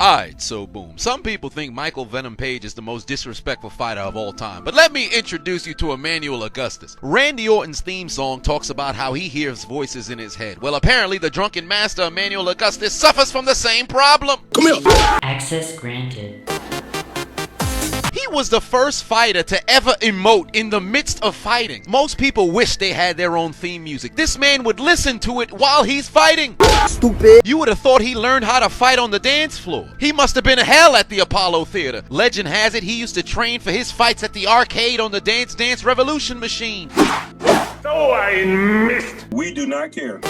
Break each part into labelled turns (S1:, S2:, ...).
S1: Alright, so boom. Some people think Michael Venom Page is the most disrespectful fighter of all time, but let me introduce you to Emanuel Augustus. Randy Orton's theme song talks about how he hears voices in his head. Well, apparently the drunken master Emanuel Augustus suffers from the same problem.
S2: Come here.
S3: Access granted.
S1: He was the first fighter to ever emote in the midst of fighting. Most people wish they had their own theme music. This man would listen to it while he's fighting.
S2: Stupid.
S1: You would have thought he learned how to fight on the dance floor. He must have been hell at the Apollo Theater. Legend has it he used to train for his fights at the arcade on the Dance Dance Revolution machine.
S4: Oh, I missed.
S2: We do not care.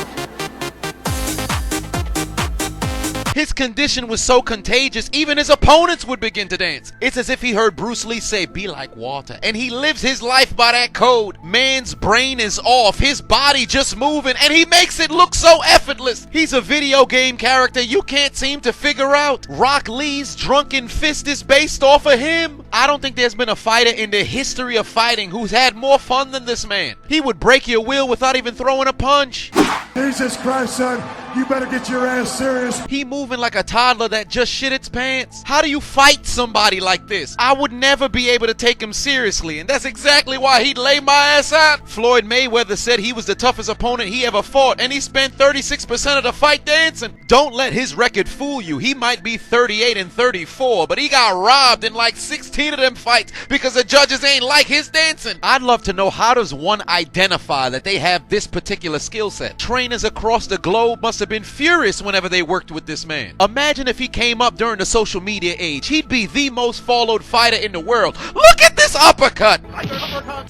S1: His condition was so contagious, even his opponents would begin to dance. It's as if he heard Bruce Lee say, "Be like water," and he lives his life by that code. Man's brain is off, his body just moving, and he makes it look so effortless. He's a video game character you can't seem to figure out. Rock Lee's Drunken Fist is based off of him. I don't think there's been a fighter in the history of fighting who's had more fun than this man. He would break your will without even throwing a punch.
S5: Jesus Christ, son, you better get your ass serious.
S1: He moving like a toddler that just shit its pants. How do you fight somebody like this? I would never be able to take him seriously, and that's exactly why he'd lay my ass out. Floyd Mayweather said he was the toughest opponent he ever fought, and he spent 36% of the fight dancing. Don't let his record fool you. He might be 38-34, but he got robbed in like 16 of them fights because the judges ain't like his dancing. I'd love to know, how does one identify that they have this particular skill set? Trainers across the globe must have been furious whenever they worked with this man. Imagine if he came up during the social media age. He'd be the most followed fighter in the world. Look at this uppercut!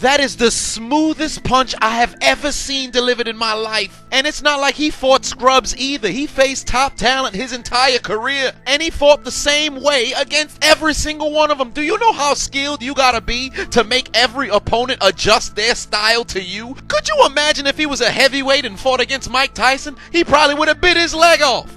S1: That is the smoothest punch I have ever seen delivered in my life. And it's not like he fought scrubs either. He faced top talent his entire career, and he fought the same way against every single one of them. Do you know how skilled you gotta be to make every opponent adjust their style to you? Could you imagine if he was a heavyweight and fought against Mike Tyson? He probably would have bit his leg off.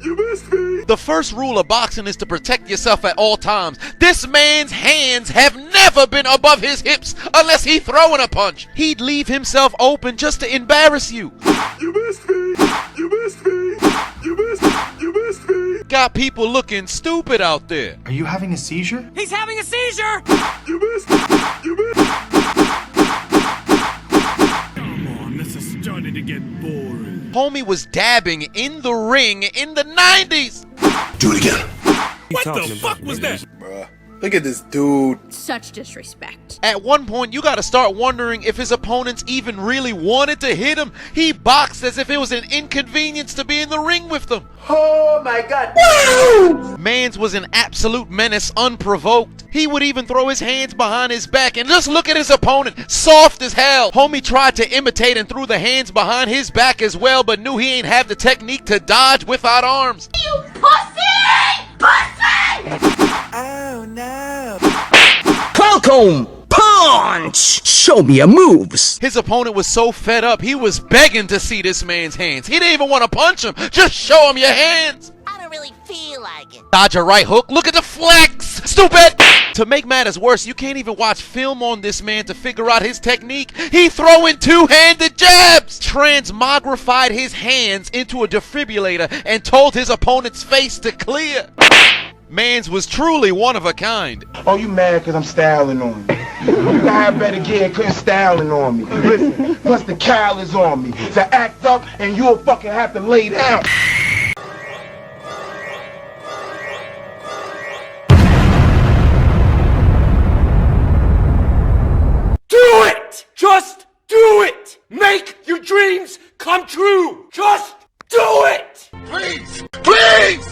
S5: You missed me.
S1: The first rule of boxing is to protect yourself at all times. This man's hands have never been above his hips unless he's throwing a punch. He'd leave himself open just to embarrass you.
S5: You missed me. You missed me. You missed me. You missed me.
S1: Got people looking stupid out there.
S6: Are you having a seizure?
S7: He's having a seizure!
S5: You missed me. You missed me.
S4: Come on, this is starting to get boring.
S1: Homie was dabbing in the ring in the 90s.
S2: Do it again.
S4: What the fuck was that?
S2: Bruh. Look at this dude.
S8: Such disrespect.
S1: At one point, you gotta start wondering if his opponents even really wanted to hit him. He boxed as if it was an inconvenience to be in the ring with them.
S2: Oh my god.
S1: Mans was an absolute menace unprovoked. He would even throw his hands behind his back, and just look at his opponent, soft as hell. Homie tried to imitate and threw the hands behind his back as well, but knew he ain't have the technique to dodge without arms.
S8: You pussy! Pussy!
S7: Oh no.
S9: Falcon punch! Show me your moves!
S1: His opponent was so fed up, he was begging to see this man's hands. He didn't even want to punch him. Just show him your hands.
S7: I don't really feel like it.
S1: Dodge a right hook. Look at the flex. Stupid. To make matters worse, you can't even watch film on this man to figure out his technique. He throwing two-handed jabs. Transmogrified his hands into a defibrillator and told his opponent's face to clear. Mans was truly one of a kind.
S10: Oh, you mad because I'm styling on you. You gotta have better gear, couldn't styling on me. Listen, plus the cowl is on me. So act up and you'll fucking have to lay down.
S4: Do it! Just do it! Make your dreams come true! Just do it!
S2: Please! Please!